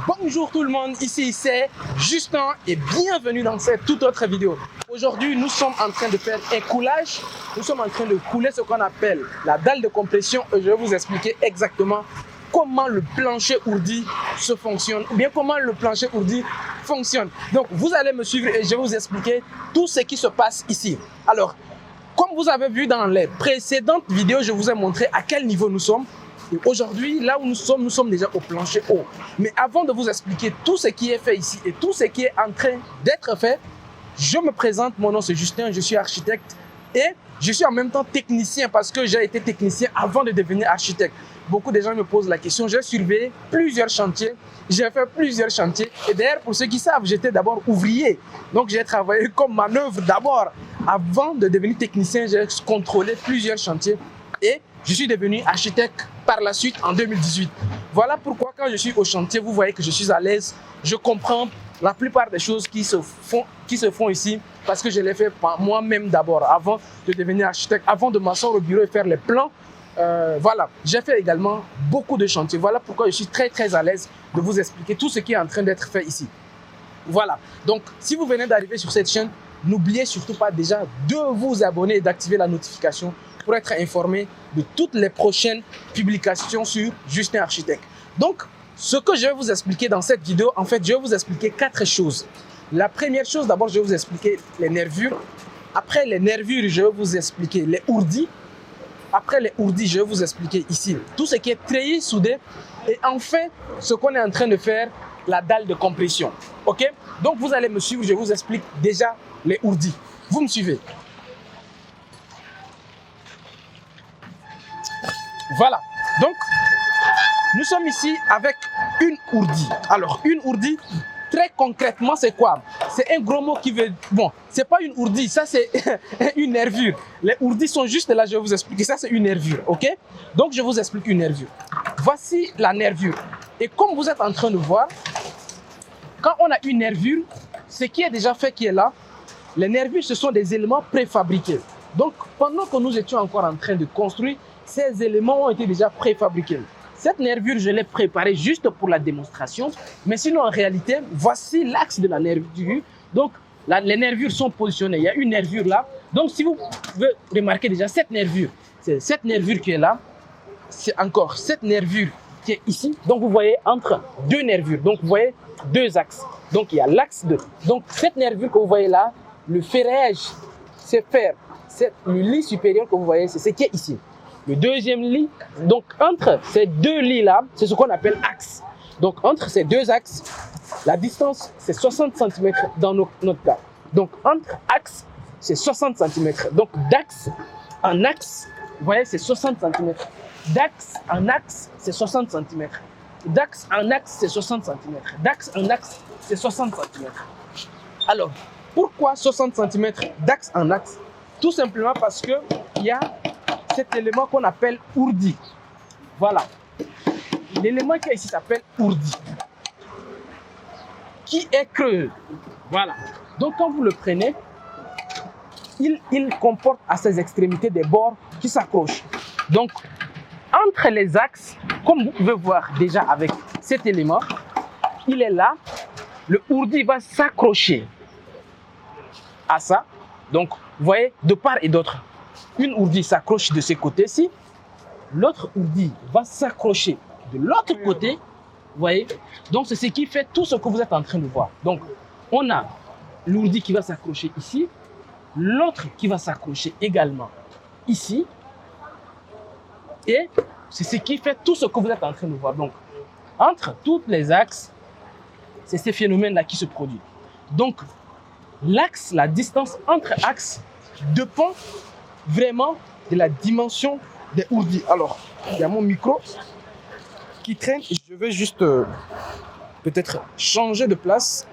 Bonjour tout le monde, ici c'est Justin et bienvenue dans cette toute autre vidéo. Aujourd'hui, nous sommes en train de faire un coulage. Nous sommes en train de couler ce qu'on appelle la dalle de compression et je vais vous expliquer exactement comment le plancher ourdi se fonctionne ou bien comment le plancher ourdi fonctionne. Donc vous allez me suivre et je vais vous expliquer tout ce qui se passe ici. Alors, comme vous avez vu dans les précédentes vidéos, je vous ai montré à quel niveau nous sommes. Et aujourd'hui, là où nous sommes déjà au plancher haut. Mais avant de vous expliquer tout ce qui est fait ici et tout ce qui est en train d'être fait, je me présente, mon nom c'est Justin, je suis architecte et je suis en même temps technicien parce que j'ai été technicien avant de devenir architecte. Beaucoup de gens me posent la question, j'ai surveillé plusieurs chantiers, j'ai fait plusieurs chantiers et d'ailleurs pour ceux qui savent, j'étais d'abord ouvrier. Donc j'ai travaillé comme manœuvre d'abord. Avant de devenir technicien, j'ai contrôlé plusieurs chantiers et je suis devenu architecte par la suite en 2018. Voilà pourquoi quand je suis au chantier, vous voyez que je suis à l'aise. Je comprends la plupart des choses qui se font ici parce que je l'ai fait moi-même d'abord avant de devenir architecte, avant de m'asseoir au bureau et faire les plans. Voilà, j'ai fait également beaucoup de chantiers. Voilà pourquoi je suis très à l'aise de vous expliquer tout ce qui est en train d'être fait ici. Voilà, donc si vous venez d'arriver sur cette chaîne, n'oubliez surtout pas déjà de vous abonner et d'activer la notification pour être informé de toutes les prochaines publications sur Justin Architecte. Donc, ce que je vais vous expliquer dans cette vidéo, en fait, je vais vous expliquer 4 choses. La première chose, d'abord, je vais vous expliquer les nervures. Après les nervures, je vais vous expliquer les ourdis. Après les ourdis, je vais vous expliquer ici tout ce qui est treillis, soudé. Et enfin, ce qu'on est en train de faire, la dalle de compression. OK? Donc, vous allez me suivre, je vous explique déjà les ourdis. Vous me suivez? Voilà, donc nous sommes ici avec une ourdie. Alors, une ourdie, très concrètement, c'est quoi? C'est un gros mot qui veut... Bon, c'est pas une ourdie, ça c'est une nervure. Les ourdis sont juste là, je vais vous expliquer. Ça, c'est une nervure, ok? Donc, je vous explique une nervure. Voici la nervure. Et comme vous êtes en train de voir, quand on a une nervure, ce qui est déjà fait qui est là, les nervures, ce sont des éléments préfabriqués. Donc, pendant que nous étions encore en train de construire, ces éléments ont été déjà préfabriqués. Cette nervure, je l'ai préparée juste pour la démonstration. Mais sinon, en réalité, voici l'axe de la nervure. Donc, les nervures sont positionnées. Il y a une nervure là. Donc, si vous pouvez remarquer déjà cette nervure, c'est cette nervure qui est là. C'est encore cette nervure qui est ici. Donc, vous voyez entre deux nervures. Donc, vous voyez deux axes. Donc, il y a l'axe de... Donc, cette nervure que vous voyez là, le ferrage, c'est faire. Le lit supérieur que vous voyez, c'est ce qui est ici. Le deuxième lit, donc entre ces deux lits-là, c'est ce qu'on appelle axe. Donc entre ces deux axes, la distance, c'est 60 cm dans notre cas. Donc entre axes, c'est 60 cm. Donc d'axe en axe, vous voyez, c'est 60 cm. D'axe en axe, c'est 60 cm. D'axe en axe, c'est 60 cm. D'axe en axe, c'est 60 cm. Alors, pourquoi 60 cm d'axe en axe? Tout simplement parce qu'il y a cet élément qu'on appelle ourdi. Voilà. L'élément qui est ici s'appelle ourdi. Qui est creux. Voilà. Donc quand vous le prenez, il comporte à ses extrémités des bords qui s'accrochent. Donc, entre les axes, comme vous pouvez voir déjà avec cet élément, il est là. Le ourdi va s'accrocher à ça. Donc, vous voyez, de part et d'autre. Une ourdie s'accroche de ce côté-ci, l'autre ourdie va s'accrocher de l'autre côté, vous voyez. Donc c'est ce qui fait tout ce que vous êtes en train de voir. Donc on a l'ourdie qui va s'accrocher ici, l'autre qui va s'accrocher également ici, et c'est ce qui fait tout ce que vous êtes en train de voir. Donc entre tous les axes, c'est ces phénomènes-là qui se produisent. Donc l'axe, la distance entre axes dépend vraiment de la dimension des ourdis. Alors, il y a mon micro qui traîne et je vais juste peut-être changer de place.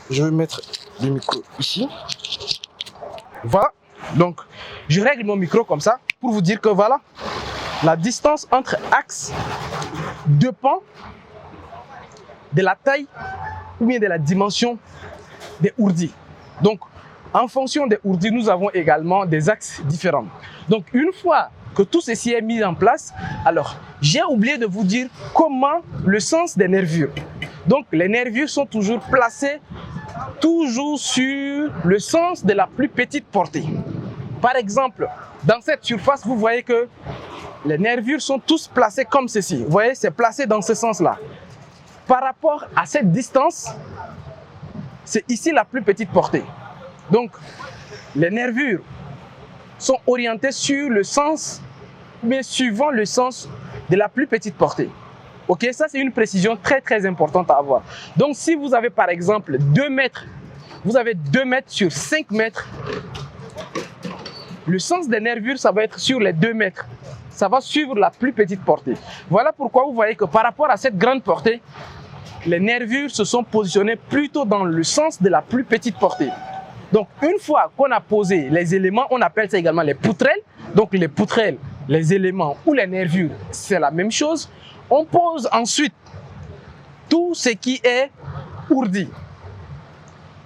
Je vais mettre le micro ici. Voilà. Donc, je règle mon micro comme ça pour vous dire que voilà, la distance entre axes dépend de la taille ou bien de la dimension des ourdis. Donc, en fonction des ourdis, nous avons également des axes différents. Donc, une fois que tout ceci est mis en place, alors j'ai oublié de vous dire comment le sens des nervures. Donc les nervures sont toujours placées sur le sens de la plus petite portée. Par exemple, dans cette surface, vous voyez que les nervures sont tous placés comme ceci. Vous voyez, c'est placé dans ce sens-là. Par rapport à cette distance, c'est ici la plus petite portée. Donc, les nervures sont orientées sur le sens, mais suivant le sens de la plus petite portée. Ok, ça c'est une précision très très importante à avoir. Donc, si vous avez par exemple 2 mètres, vous avez 2 mètres sur 5 mètres, le sens des nervures, ça va être sur les 2 mètres. Ça va suivre la plus petite portée. Voilà pourquoi vous voyez que par rapport à cette grande portée, les nervures se sont positionnées plutôt dans le sens de la plus petite portée. Donc, une fois qu'on a posé les éléments, on appelle ça également les poutrelles. Donc, les poutrelles, les éléments ou les nervures, c'est la même chose. On pose ensuite tout ce qui est ourdi.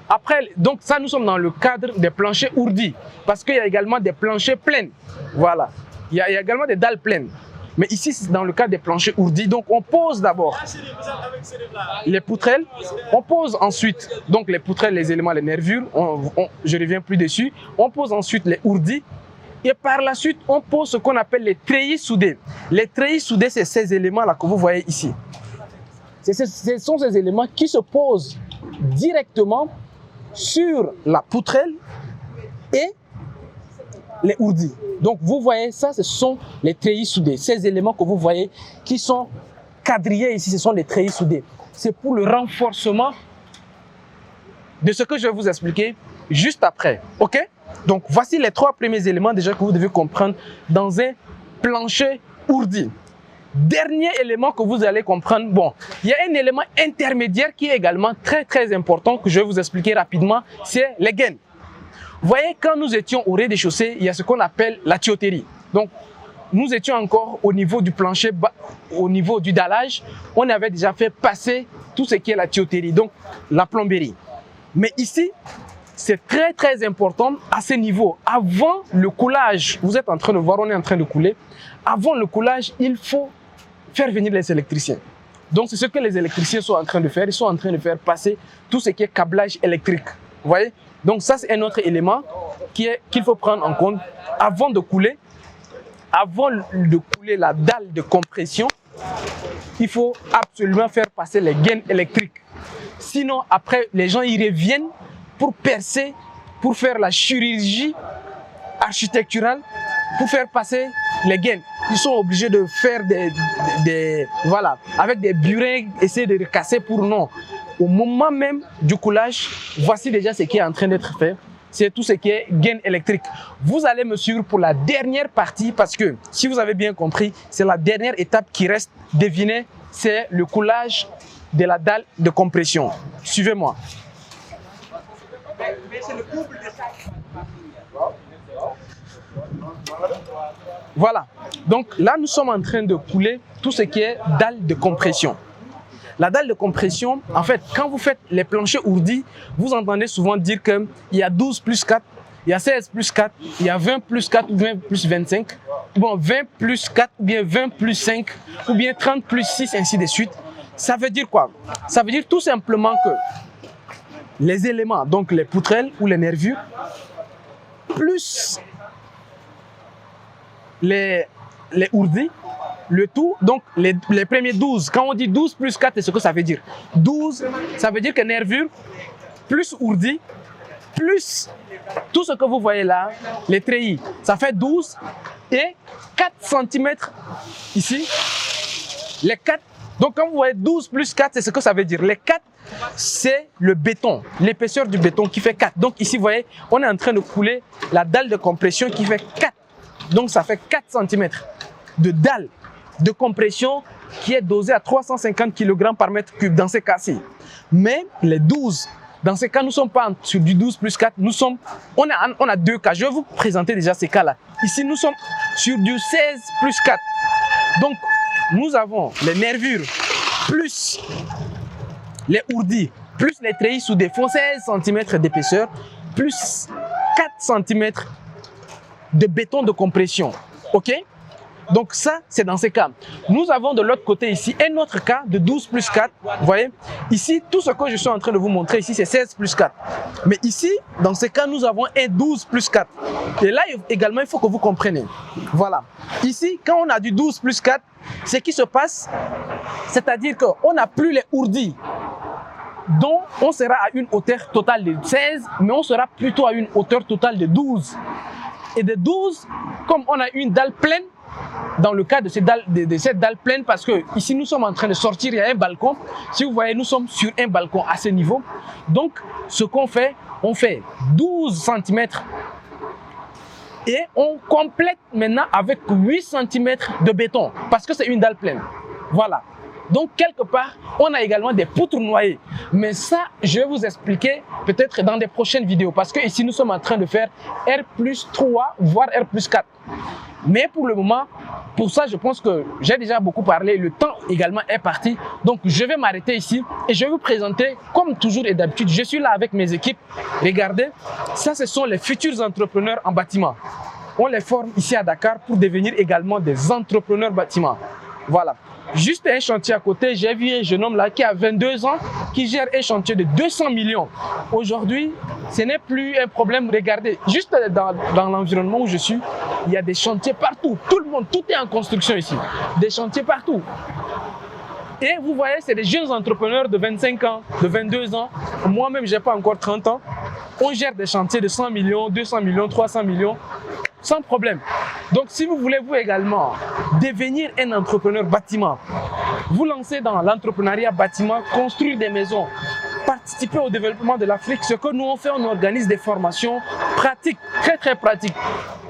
Après, donc ça, nous sommes dans le cadre des planchers ourdis, parce qu'il y a également des planchers pleins. Voilà, il y a également des dalles pleines. Mais ici, c'est dans le cadre des planchers ourdis. Donc, on pose d'abord les poutrelles. On pose ensuite, donc les poutrelles, les éléments, les nervures. Je ne reviens plus dessus. On pose ensuite les ourdis. Et par la suite, on pose ce qu'on appelle les treillis soudés. Les treillis soudés, c'est ces éléments-là que vous voyez ici. Ce sont ces éléments qui se posent directement sur la poutrelle et les ourdis. Donc vous voyez, ça ce sont les treillis soudés. Ces éléments que vous voyez qui sont quadrillés ici, ce sont les treillis soudés. C'est pour le renforcement de ce que je vais vous expliquer juste après. Ok? Donc voici les 3 premiers éléments déjà que vous devez comprendre dans un plancher ourdi. Dernier élément que vous allez comprendre, bon, il y a un élément intermédiaire qui est également très très important que je vais vous expliquer rapidement, c'est les gaines. Vous voyez, quand nous étions au rez-de-chaussée, il y a ce qu'on appelle la tuyauterie. Donc, nous étions encore au niveau du plancher, au niveau du dallage, on avait déjà fait passer tout ce qui est la tuyauterie, donc la plomberie. Mais ici, c'est très très important à ce niveau. Avant le coulage, vous êtes en train de voir, on est en train de couler. Avant le coulage, il faut faire venir les électriciens. Donc c'est ce que les électriciens sont en train de faire. Ils sont en train de faire passer tout ce qui est câblage électrique. Vous voyez? Donc ça c'est un autre élément qu'il faut prendre en compte avant de couler. Avant de couler la dalle de compression, il faut absolument faire passer les gaines électriques. Sinon après les gens y reviennent pour percer, pour faire la chirurgie architecturale, pour faire passer les gaines. Ils sont obligés de faire voilà, avec des burins, essayer de recasser pour non. Au moment même du coulage, voici déjà ce qui est en train d'être fait. C'est tout ce qui est gaine électrique. Vous allez me suivre pour la dernière partie parce que, si vous avez bien compris, c'est la dernière étape qui reste. Devinez, c'est le coulage de la dalle de compression. Suivez-moi. Voilà, donc là nous sommes en train de couler tout ce qui est dalle de compression. La dalle de compression, en fait, quand vous faites les planchers ourdis, vous entendez souvent dire qu'il y a 12 plus 4, il y a 16 plus 4, il y a 20 plus 4 ou 20 plus 25, ou bien 20 plus 4 ou bien 20 plus 5, ou bien 30 plus 6, ainsi de suite. Ça veut dire quoi? Ça veut dire tout simplement que les éléments, donc les poutrelles ou les nervures, plus les ourdis, le tout, donc les premiers 12. Quand on dit 12 plus 4, c'est ce que ça veut dire. 12, ça veut dire que nervures plus ourdis, plus tout ce que vous voyez là, les treillis, ça fait 12 et 4 cm ici. Les 4, donc quand vous voyez 12 plus 4, c'est ce que ça veut dire. Les 4, c'est le béton, l'épaisseur du béton qui fait 4. Donc ici, vous voyez, on est en train de couler la dalle de compression qui fait 4. Donc ça fait 4 cm de dalle de compression qui est dosée à 350 kg par mètre cube dans ces cas-ci. Mais les 12, dans ces cas, nous ne sommes pas sur du 12 plus 4, on a 2 cas. Je vais vous présenter déjà ces cas-là. Ici, nous sommes sur du 16 plus 4. Donc, nous avons les nervures plus les ourdis, plus les treillis soudés font 16 cm d'épaisseur, plus 4 cm de béton de compression. Ok? Donc ça, c'est dans ces cas. Nous avons de l'autre côté ici un autre cas de 12 plus 4. Vous voyez, ici, tout ce que je suis en train de vous montrer ici, c'est 16 plus 4. Mais ici, dans ces cas, nous avons un 12 plus 4. Et là, également, il faut que vous compreniez. Voilà. Ici, quand on a du 12 plus 4, ce qui se passe, c'est-à-dire qu'on n'a plus les ourdis, dont on sera à une hauteur totale de 16, mais on sera plutôt à une hauteur totale de 12. Et de 12, comme on a une dalle pleine, dans le cas de cette dalle pleine, parce que ici nous sommes en train de sortir, il y a un balcon. Si vous voyez, nous sommes sur un balcon à ce niveau. Donc, ce qu'on fait, on fait 12 cm et on complète maintenant avec 8 cm de béton, parce que c'est une dalle pleine. Voilà. Donc, quelque part, on a également des poutres noyées. Mais ça, je vais vous expliquer peut-être dans des prochaines vidéos. Parce que ici, nous sommes en train de faire R+3, voire R+4. Mais pour le moment, pour ça, je pense que j'ai déjà beaucoup parlé. Le temps également est parti. Donc, je vais m'arrêter ici et je vais vous présenter, comme toujours et d'habitude, je suis là avec mes équipes. Regardez, ça, ce sont les futurs entrepreneurs en bâtiment. On les forme ici à Dakar pour devenir également des entrepreneurs bâtiments. Voilà. Juste un chantier à côté, j'ai vu un jeune homme là qui a 22 ans, qui gère un chantier de 200 millions. Aujourd'hui, ce n'est plus un problème. Regardez, juste dans l'environnement où je suis, il y a des chantiers partout. Tout le monde, tout est en construction ici. Des chantiers partout. Et vous voyez, c'est des jeunes entrepreneurs de 25 ans, de 22 ans. Moi-même, je n'ai pas encore 30 ans. On gère des chantiers de 100 millions, 200 millions, 300 millions. Sans problème. Donc, si vous voulez vous également devenir un entrepreneur bâtiment, vous lancer dans l'entrepreneuriat bâtiment, construire des maisons, participer au développement de l'Afrique, ce que nous on fait, on organise des formations pratiques, très très pratiques.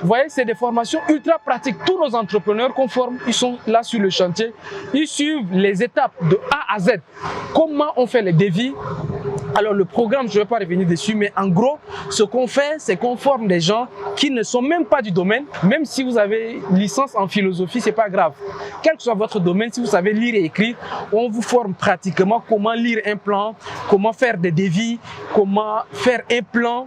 Vous voyez, c'est des formations ultra pratiques. Tous nos entrepreneurs qu'on forme, ils sont là sur le chantier. Ils suivent les étapes de A à Z. Comment on fait les devis. Alors le programme, je ne vais pas revenir dessus, mais en gros, ce qu'on fait, c'est qu'on forme des gens qui ne sont même pas du domaine. Même si vous avez licence en philosophie, c'est pas grave. Quel que soit votre domaine, si vous savez lire et écrire, on vous forme pratiquement comment lire un plan, comment faire des devis, comment faire un plan,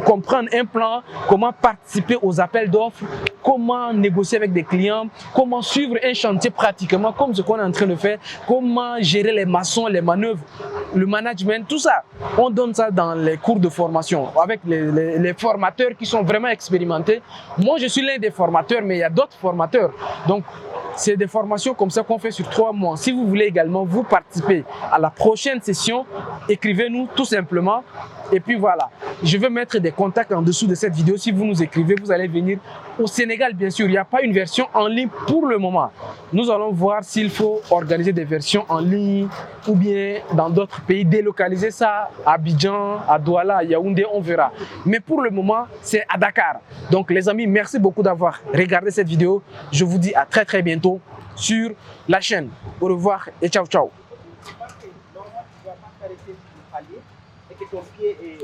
comprendre un plan, comment participer aux appels d'offres, comment négocier avec des clients, comment suivre un chantier pratiquement comme ce qu'on est en train de faire, comment gérer les maçons, les manœuvres, le management, tout ça. On donne ça dans les cours de formation avec les formateurs qui sont vraiment expérimentés. Moi, je suis l'un des formateurs, mais il y a d'autres formateurs. Donc, c'est des formations comme ça qu'on fait sur 3 mois. Si vous voulez également vous participer à la prochaine session, écrivez-nous tout simplement. Et puis voilà, je vais mettre des contacts en dessous de cette vidéo. Si vous nous écrivez, vous allez venir au Sénégal, bien sûr. Il n'y a pas une version en ligne pour le moment. Nous allons voir s'il faut organiser des versions en ligne ou bien dans d'autres pays, délocaliser ça à Abidjan, à Douala, à Yaoundé, on verra. Mais pour le moment, c'est à Dakar. Donc les amis, merci beaucoup d'avoir regardé cette vidéo. Je vous dis à très très bientôt sur la chaîne. Au revoir et ciao ciao. Et que ton pied est